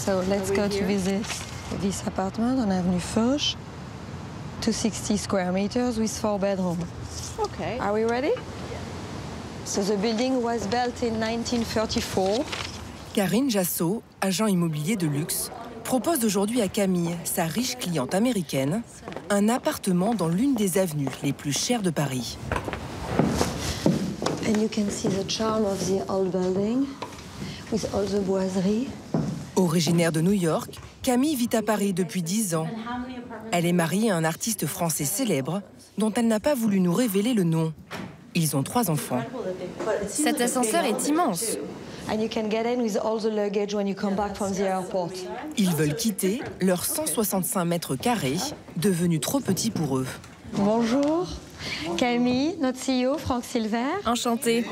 So let's go to visit this apartment on Avenue Foch. 260 square meters with 4 bedrooms. Okay. Are we ready? So the building was built in 1934. Karine Jasso, agent immobilier de luxe, propose aujourd'hui à Camille, sa riche cliente américaine, un appartement dans l'une des avenues les plus chères de Paris. And you can see the charm of the old building with all the boiseries. Originaire de New York, Camille vit à Paris depuis 10 ans. Elle est mariée à un artiste français célèbre dont elle n'a pas voulu nous révéler le nom. Ils ont 3 enfants. Cet ascenseur est immense. And you can get in with all the luggage when you come back from the airport. Ils veulent quitter leurs 165 mètres carrés, devenus trop petits pour eux. Bonjour, Camille, notre CEO, Franck Silver. Enchantée.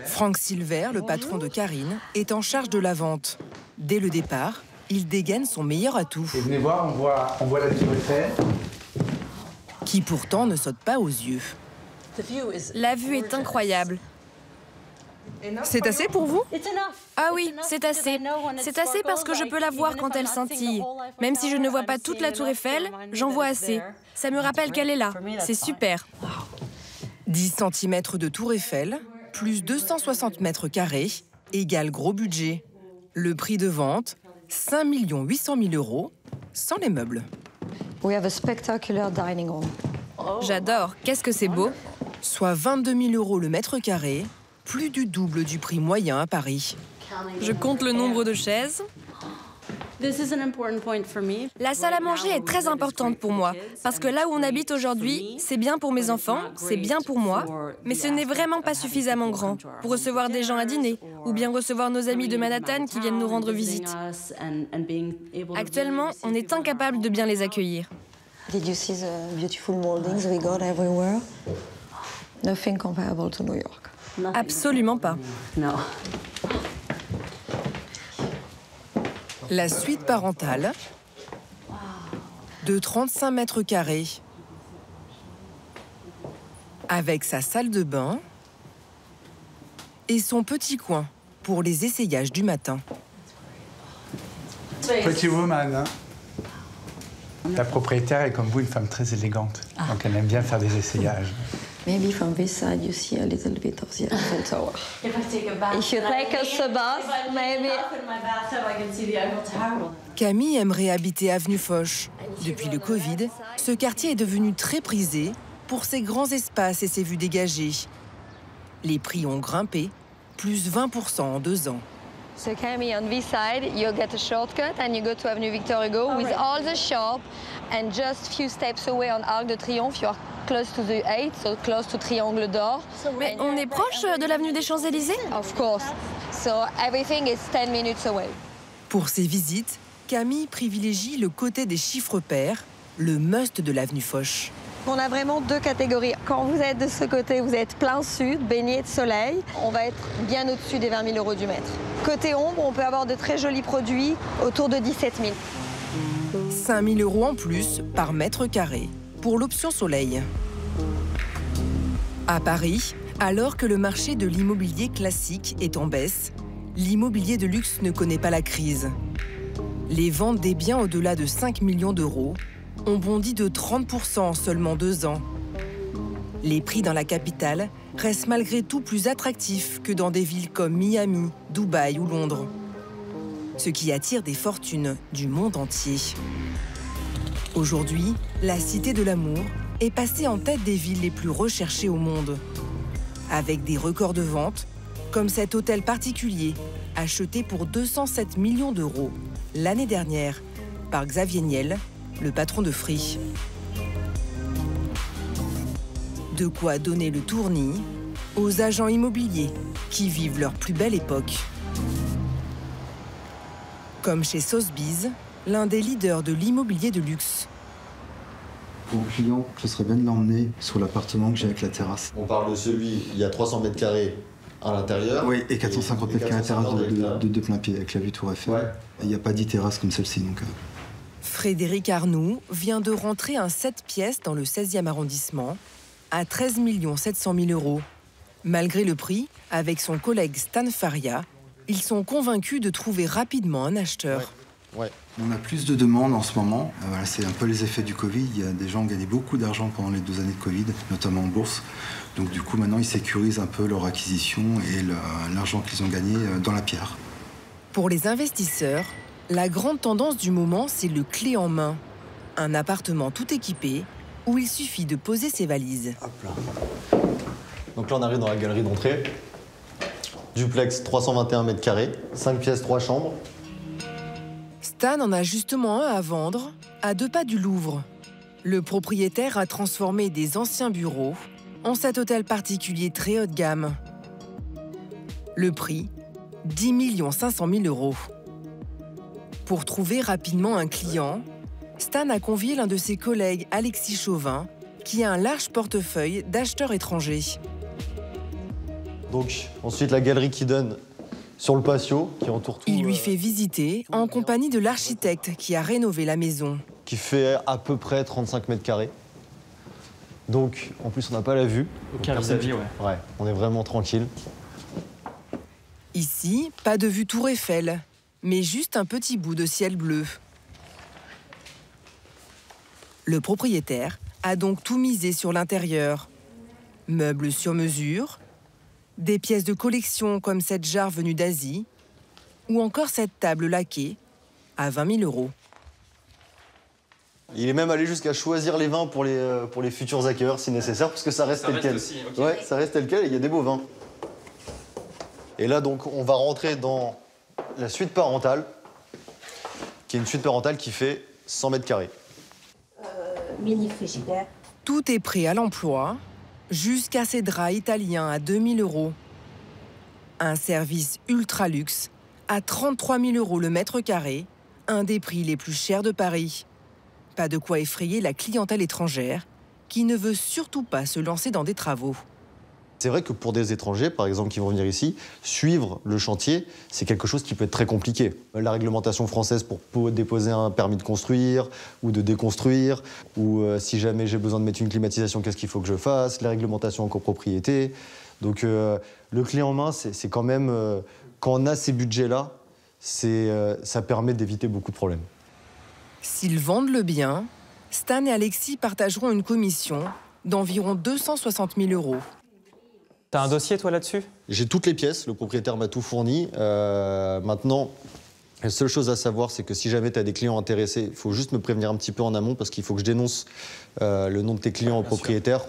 Franck Silver, le patron de Karine, est en charge de la vente. Dès le départ, il dégaine son meilleur atout. Et venez voir, on voit la tour Eiffel. Qui pourtant ne saute pas aux yeux. La vue est incroyable. C'est assez pour vous? Ah oui, c'est assez. C'est assez parce que je peux la voir quand elle scintille. Même si je ne vois pas toute la tour Eiffel, j'en vois assez. Ça me rappelle qu'elle est là. C'est super. 10 cm de tour Eiffel, plus 260 mètres carrés, égale gros budget. Le prix de vente, 5 800 000 €, sans les meubles. We have a spectacular dining room. J'adore. Qu'est-ce que c'est beau. Soit 22 000 € le mètre carré, plus du double du prix moyen à Paris. Je compte le nombre de chaises. La salle à manger est très importante pour moi, parce que là où on habite aujourd'hui, c'est bien pour mes enfants, c'est bien pour moi, mais ce n'est vraiment pas suffisamment grand pour recevoir des gens à dîner, ou bien recevoir nos amis de Manhattan qui viennent nous rendre visite. Actuellement, on est incapable de bien les accueillir. Did you see the beautiful moldings we got everywhere? Nothing comparable to New York. Absolument pas. La suite parentale, de 35 mètres carrés, avec sa salle de bain et son petit coin pour les essayages du matin. Pretty woman, hein? La propriétaire est comme vous, une femme très élégante. Donc elle aime bien faire des essayages. Maybe from this side you see a little bit of the Eiffel Tower. If you take a bath, maybe. Camille aimerait habiter avenue Foch. Depuis le Covid, ce quartier est devenu très prisé pour ses grands espaces et ses vues dégagées. Les prix ont grimpé, plus 20% en 2 ans. So Camille, on this side, you get a shortcut and you go to Avenue Victor Hugo with all the shop, and just few steps away on Arc de Triomphe, you are close to the 8, so close to Triangle d'Or. Mais on est proche de l'avenue des Champs-Élysées? Of course. So everything is 10 minutes away. Pour ses visites, Camille privilégie le côté des chiffres pairs, le must de l'avenue Foch. On a vraiment 2 catégories. Quand vous êtes de ce côté, vous êtes plein sud, baigné de soleil. On va être bien au-dessus des 20 000 € du mètre. Côté ombre, on peut avoir de très jolis produits autour de 17 000. 5 000 € en plus par mètre carré pour l'option soleil. À Paris, alors que le marché de l'immobilier classique est en baisse, l'immobilier de luxe ne connaît pas la crise. Les ventes des biens au-delà de 5 millions d'euros ont bondi de 30% en seulement 2 ans. Les prix dans la capitale restent malgré tout plus attractifs que dans des villes comme Miami, Dubaï ou Londres. Ce qui attire des fortunes du monde entier. Aujourd'hui, la Cité de l'Amour est passée en tête des villes les plus recherchées au monde. Avec des records de vente, comme cet hôtel particulier, acheté pour 207 millions d'euros l'année dernière par Xavier Niel, le patron de Free. De quoi donner le tournis aux agents immobiliers qui vivent leur plus belle époque. Comme chez Sotheby's, l'un des leaders de l'immobilier de luxe. Pour le client, ce serait bien de l'emmener sur l'appartement que j'ai avec la terrasse. On parle de celui, il y a 300 mètres carrés à l'intérieur. Oui, et 450 mètres carrés à terrasse de plein pied avec la vue Tour Eiffel. Ouais. Il n'y a pas 10 terrasses comme celle-ci. Donc, Frédéric Arnoux vient de rentrer un 7 pièces dans le 16e arrondissement à 13 700 000 €. Malgré le prix, avec son collègue Stan Faria, ils sont convaincus de trouver rapidement un acheteur. Ouais. On a plus de demandes en ce moment. Voilà, c'est un peu les effets du Covid. Il y a des gens qui ont gagné beaucoup d'argent pendant les 2 années de Covid, notamment en bourse. Donc du coup, maintenant, ils sécurisent un peu leur acquisition et l'argent qu'ils ont gagné dans la pierre. Pour les investisseurs, la grande tendance du moment, c'est le clé en main. Un appartement tout équipé où il suffit de poser ses valises. Hop là. Donc là, on arrive dans la galerie d'entrée. Duplex 321 mètres carrés, 5 pièces, 3 chambres. Stan en a justement un à vendre, à 2 pas du Louvre. Le propriétaire a transformé des anciens bureaux en cet hôtel particulier très haut de gamme. Le prix, 10 500 000 €. Pour trouver rapidement un client, Stan a convié l'un de ses collègues, Alexis Chauvin, qui a un large portefeuille d'acheteurs étrangers. Donc ensuite la galerie qui donne sur le patio, qui entoure tout. Il lui fait visiter en compagnie de l'architecte qui a rénové la maison. Qui fait à peu près 35 mètres carrés. Donc en plus on n'a pas la vue. Aucun vis-à-vis, ouais. Ouais, on est vraiment tranquille. Ici, pas de vue Tour Eiffel, mais juste un petit bout de ciel bleu. Le propriétaire a donc tout misé sur l'intérieur. Meubles sur mesure, des pièces de collection comme cette jarre venue d'Asie, ou encore cette table laquée à 20 000 €. Il est même allé jusqu'à choisir les vins pour les futurs acquéreurs si nécessaire, parce que ça reste tel quel. Aussi, okay. Ouais, ça reste tel quel et il y a des beaux vins. Et là, donc, on va rentrer dans la suite parentale, qui est une suite parentale qui fait 100 mètres carrés. Mini frigidaire. Tout est prêt à l'emploi, jusqu'à ces draps italiens à 2 000 €. Un service ultra luxe à 33 000 € le mètre carré, un des prix les plus chers de Paris. Pas de quoi effrayer la clientèle étrangère qui ne veut surtout pas se lancer dans des travaux. C'est vrai que pour des étrangers, par exemple, qui vont venir ici, suivre le chantier, c'est quelque chose qui peut être très compliqué. La réglementation française pour déposer un permis de construire ou de déconstruire, ou si jamais j'ai besoin de mettre une climatisation, qu'est-ce qu'il faut que je fasse, la réglementation en copropriété. Donc le clé en main, c'est quand même, quand on a ces budgets-là, ça permet d'éviter beaucoup de problèmes. S'ils vendent le bien, Stan et Alexis partageront une commission d'environ 260 000 €. T'as un dossier, toi, là-dessus? J'ai toutes les pièces, le propriétaire m'a tout fourni. Maintenant, la seule chose à savoir, c'est que si jamais tu as des clients intéressés, il faut juste me prévenir un petit peu en amont parce qu'il faut que je dénonce le nom de tes clients au propriétaire.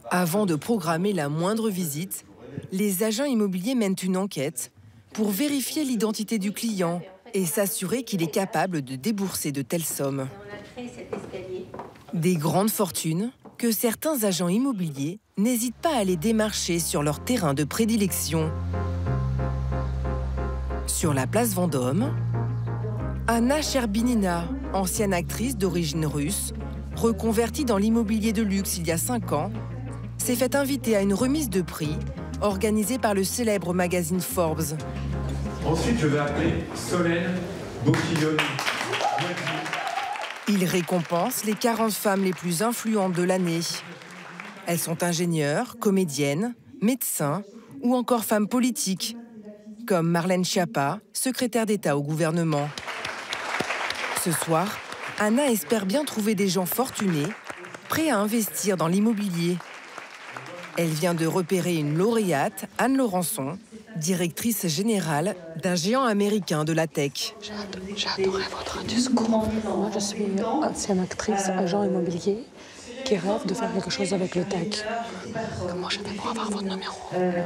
Avant de programmer la moindre visite, les agents immobiliers mènent une enquête pour vérifier l'identité du client et s'assurer qu'il est capable de débourser de telles sommes. Des grandes fortunes que certains agents immobiliers n'hésitent pas à les démarcher sur leur terrain de prédilection. Sur la place Vendôme, Anna Sherbinina, ancienne actrice d'origine russe, reconvertie dans l'immobilier de luxe il y a 5 ans, s'est fait inviter à une remise de prix organisée par le célèbre magazine Forbes. Ensuite, je vais appeler Solène Bocchiglioni. Il récompense les 40 femmes les plus influentes de l'année. Elles sont ingénieures, comédiennes, médecins ou encore femmes politiques, comme Marlène Schiappa, secrétaire d'État au gouvernement. Ce soir, Anna espère bien trouver des gens fortunés, prêts à investir dans l'immobilier. Elle vient de repérer une lauréate, Anne Laurençon, directrice générale d'un géant américain de la tech. J'ai adoré votre discours. Moi, je suis ancienne actrice, agent immobilier, qui rêve de faire quelque chose avec le tech. Comment je fais pour avoir votre numéro?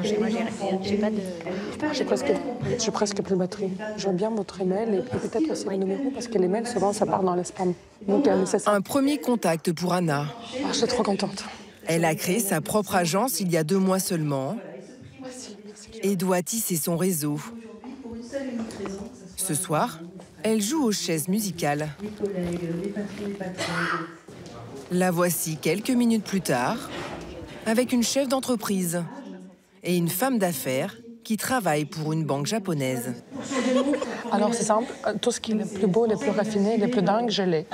J'ai pas de... J'ai presque plus de batterie. Je veux bien votre email et peut-être aussi le numéro, parce que les mails, souvent, ça part dans les spams. Donc, un premier contact pour Anna. Je suis trop contente. Elle a créé sa propre agence il y a 2 mois seulement et doit tisser son réseau. Ce soir, elle joue aux chaises musicales. La voici quelques minutes plus tard, avec une chef d'entreprise et une femme d'affaires qui travaille pour une banque japonaise. Alors, c'est simple, tout ce qui est le plus beau, le plus raffiné, le plus dingue, je l'ai.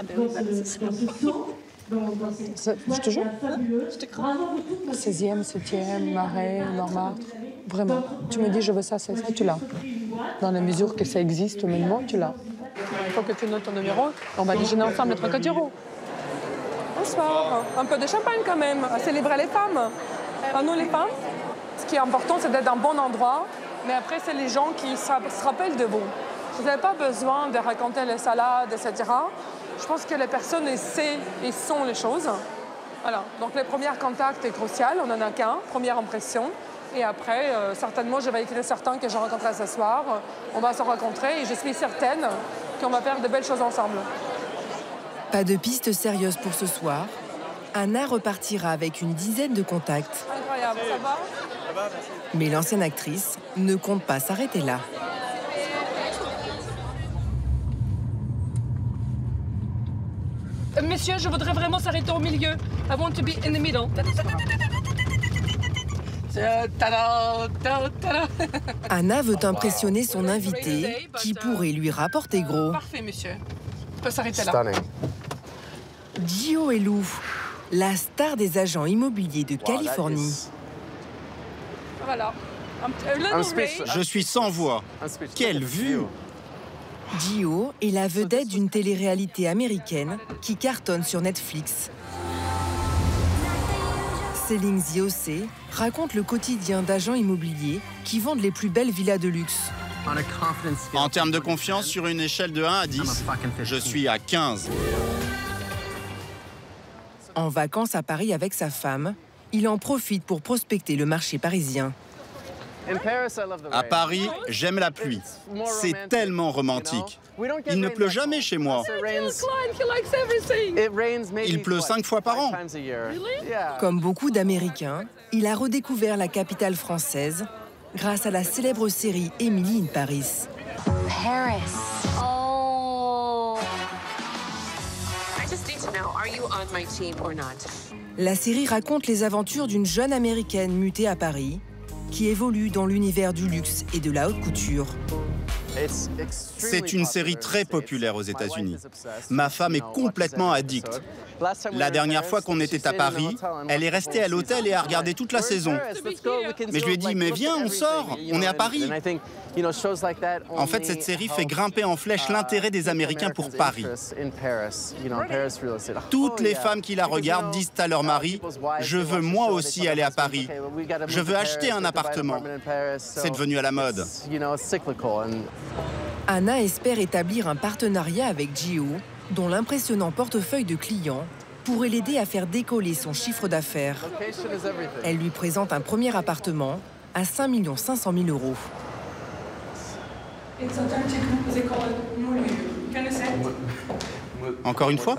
Je te jure. 16e, 7e, Marais, Montmartre. Vraiment. Tu me dis, je veux ça, ça, tu l'as. Dans la mesure que ça existe humainement, tu l'as. Il faut que tu notes ton numéro. On va déjeuner ensemble à Trocadéro. Bonsoir. Un peu de champagne quand même, à célébrer les femmes. À nous les femmes. Ce qui est important, c'est d'être dans un bon endroit. Mais après, c'est les gens qui se rappellent de vous. Vous n'avez pas besoin de raconter les salades, etc. Je pense que les personnes essaient et sont les choses. Voilà. Donc, le premier contact est crucial. On n'en a qu'un, première impression. Et après, certainement, je vais écrire certains que je rencontrerai ce soir. On va se rencontrer et je suis certaine qu'on va faire de belles choses ensemble. Pas de piste sérieuse pour ce soir. Anna repartira avec une dizaine de contacts. Incroyable, ça va? Mais l'ancienne actrice ne compte pas s'arrêter là. Messieurs, je voudrais vraiment s'arrêter au milieu. I want to be in the middle. Anna veut impressionner son invité, qui pourrait lui rapporter gros. Parfait, monsieur. On peut s'arrêter là. Gio Elou, la star des agents immobiliers de Californie. Voilà. Je suis sans voix. Quelle vue! Gio est la vedette d'une télé-réalité américaine qui cartonne sur Netflix. Selling the OC raconte le quotidien d'agents immobiliers qui vendent les plus belles villas de luxe. En termes de confiance, sur une échelle de 1 à 10, je suis à 15. En vacances à Paris avec sa femme, il en profite pour prospecter le marché parisien. À Paris, j'aime la pluie. C'est tellement romantique. Il ne pleut jamais chez moi. Il pleut 5 fois par an. Comme beaucoup d'Américains, il a redécouvert la capitale française grâce à la célèbre série Emily in Paris. Paris. Oh. I just need to know, are you on my team or not? La série raconte les aventures d'une jeune Américaine mutée à Paris qui évolue dans l'univers du luxe et de la haute couture. C'est une série très populaire aux États-Unis. Ma femme est complètement addicte. La dernière fois qu'on était à Paris, elle est restée à l'hôtel et a regardé toute la saison. Mais je lui ai dit, mais viens, on sort, on est à Paris. En fait, cette série fait grimper en flèche l'intérêt des Américains pour Paris. Toutes les femmes qui la regardent disent à leur mari, je veux moi aussi aller à Paris. Je veux acheter un appartement. C'est devenu à la mode. Anna espère établir un partenariat avec Gio, dont l'impressionnant portefeuille de clients pourrait l'aider à faire décoller son chiffre d'affaires. Elle lui présente un premier appartement à 5 500 000 €. Encore une fois?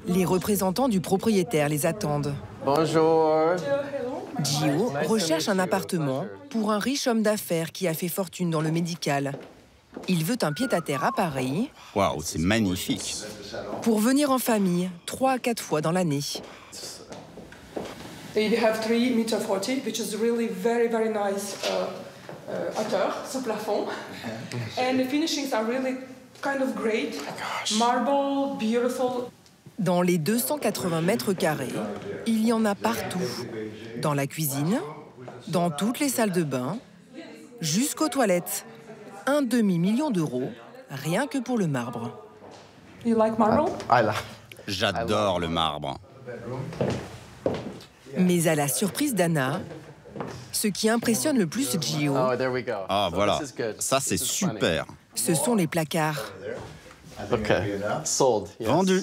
Les représentants du propriétaire les attendent. Bonjour. Gio recherche un appartement pour un riche homme d'affaires qui a fait fortune dans le médical. Il veut un pied-à-terre à Paris. Waouh, c'est magnifique. Pour venir en famille 3 à 4 fois dans l'année. They have 3 meter 40, which is really very nice hauteur, ce plafond. And the finishings are really kind of great. Marble, beautiful. Dans les 280 mètres carrés, il y en a partout. Dans la cuisine, dans toutes les salles de bain, jusqu'aux toilettes. Un demi-million d'euros, rien que pour le marbre. You like marble? J'adore le marbre. Mais à la surprise d'Anna, ce qui impressionne le plus Gio, Ah, voilà. Ça, c'est super. ce sont les placards. Vendu.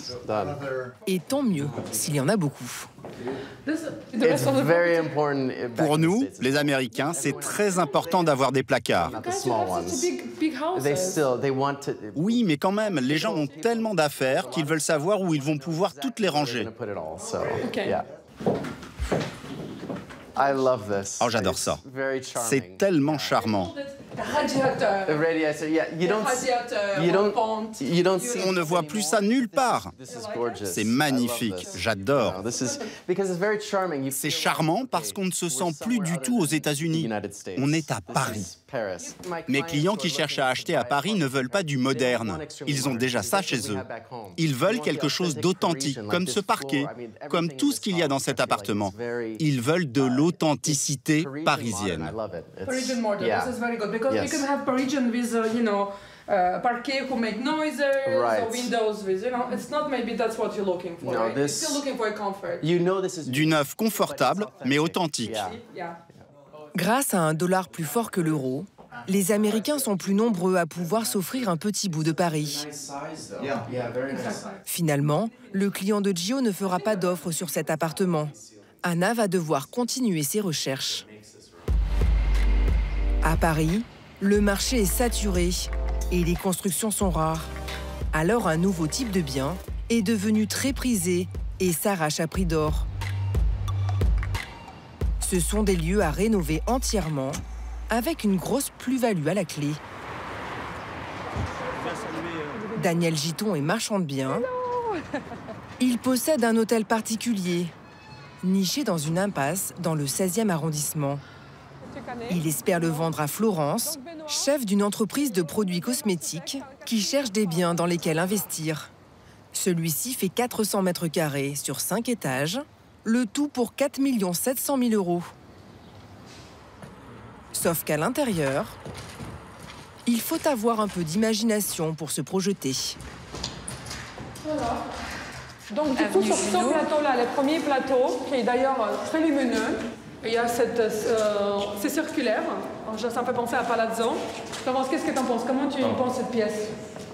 Et tant mieux s'il y en a beaucoup. Pour nous, les Américains, c'est très important d'avoir des placards. Oui, mais quand même, les gens ont tellement d'affaires qu'ils veulent savoir où ils vont pouvoir toutes les ranger. Oh, j'adore ça. C'est tellement charmant. On ne voit plus ça nulle part. C'est magnifique, j'adore. C'est charmant parce qu'on ne se sent plus du tout aux États-Unis. On est à Paris. Mes clients qui cherchent à acheter à Paris ne veulent pas du moderne. Ils ont déjà ça chez eux. Ils veulent quelque chose d'authentique, comme ce parquet, comme tout ce qu'il y a dans cet appartement. Ils veulent de l'authenticité parisienne. because you can have Parisian with, parquet who make noises, or windows with, it's not maybe that's what you're looking for, right? You're still looking for a comfort. Du neuf confortable, mais authentique. Grâce à un dollar plus fort que l'euro, les Américains sont plus nombreux à pouvoir s'offrir un petit bout de Paris. Finalement, le client de Gio ne fera pas d'offre sur cet appartement. Anna va devoir continuer ses recherches. À Paris, le marché est saturé et les constructions sont rares. Alors un nouveau type de bien est devenu très prisé et s'arrache à prix d'or. Ce sont des lieux à rénover entièrement, avec une grosse plus-value à la clé. Daniel Giton est marchand de biens. Il possède un hôtel particulier, niché dans une impasse dans le 16e arrondissement. Il espère le vendre à Florence, chef d'une entreprise de produits cosmétiques qui cherche des biens dans lesquels investir. Celui-ci fait 400 mètres carrés sur 5 étages, le tout pour 4 700 000 €. Sauf qu'à l'intérieur, il faut avoir un peu d'imagination pour se projeter. Voilà. Donc du coup, sur ce plateau-là, le premier plateau, qui est d'ailleurs très lumineux, il y a c'est circulaire, ça me fait penser à Palazzo. Florence, qu'est-ce que tu en penses? Comment tu penses cette pièce?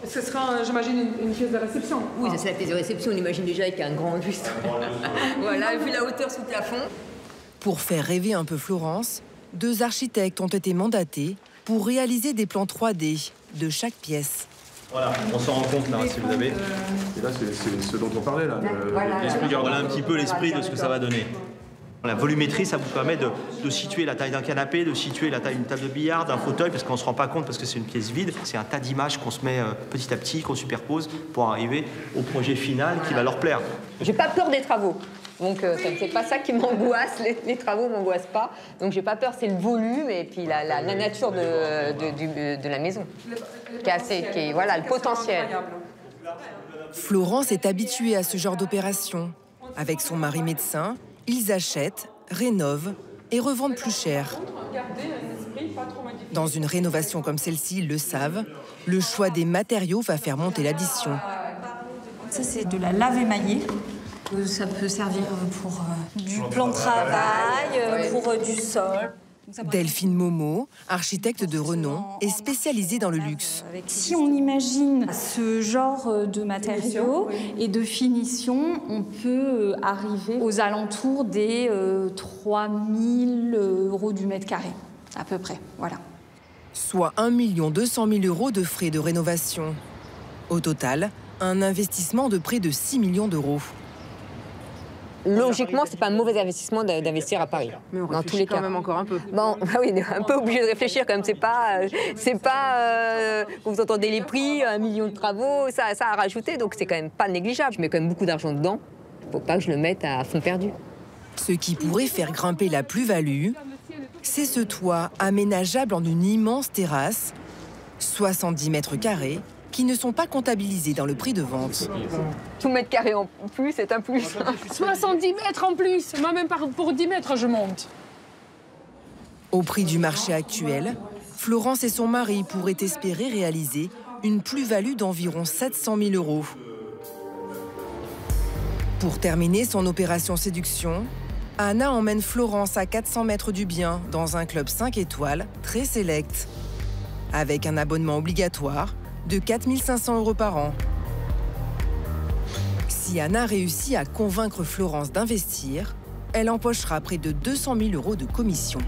Ce sera, j'imagine, une pièce de réception. Oui, ça c'est la pièce de réception, on imagine déjà avec un grand lustre. Voilà, vu la hauteur sous le plafond. Pour faire rêver un peu Florence, 2 architectes ont été mandatés pour réaliser des plans 3D de chaque pièce. Voilà, on s'en rend compte là, si vous avez. Et là, c'est ce dont on parlait, là. Voilà un petit peu l'esprit de ce que ça va donner. La volumétrie, ça vous permet de situer la taille d'un canapé, de situer la taille d'une table de billard, d'un fauteuil, parce qu'on ne se rend pas compte, parce que c'est une pièce vide. C'est un tas d'images qu'on se met petit à petit, qu'on superpose pour arriver au projet final qui va leur plaire. J'ai pas peur des travaux. Donc c'est pas ça qui m'angoisse, les travaux ne m'angoissent pas. Donc j'ai pas peur, c'est le volume et puis la nature de la maison, voilà, le potentiel. Florence est habituée à ce genre d'opération. Avec son mari médecin, ils achètent, rénovent et revendent plus cher. Dans une rénovation comme celle-ci, ils le savent, le choix des matériaux va faire monter l'addition. Ça, c'est de la lave émaillée. Ça peut servir pour du plan de travail, pour du sol. Delphine Momo, architecte de renom, est spécialisée dans le luxe. Si on imagine ce genre de matériaux et de finition, on peut arriver aux alentours des 3 000 € du mètre carré, à peu près. Voilà. Soit 1 200 000 € de frais de rénovation. Au total, un investissement de près de 6 millions d'euros. Logiquement, c'est pas un mauvais investissement d'investir à Paris. Mais on dans tous les cas. quand même encore un peu. Bon, bah oui, un peu obligé de réfléchir quand même. C'est pas vous entendez les prix, 1 million de travaux, ça a rajouté, donc c'est quand même pas négligeable. Je mets quand même beaucoup d'argent dedans. Faut pas que je le mette à fond perdu. Ce qui pourrait faire grimper la plus-value, c'est ce toit aménageable en une immense terrasse, 70 mètres carrés, qui ne sont pas comptabilisés dans le prix de vente. Tout mètre carré en plus, c'est un plus. 70 mètres en plus. Moi, même pour 10 mètres, je monte. Au prix du marché actuel, Florence et son mari pourraient espérer réaliser une plus-value d'environ 700 000 €. Pour terminer son opération séduction, Anna emmène Florence à 400 mètres du bien dans un club 5 étoiles très sélect, avec un abonnement obligatoire de 4 500 € par an. Si Anna réussit à convaincre Florence d'investir, elle empochera près de 200 000 € de commission.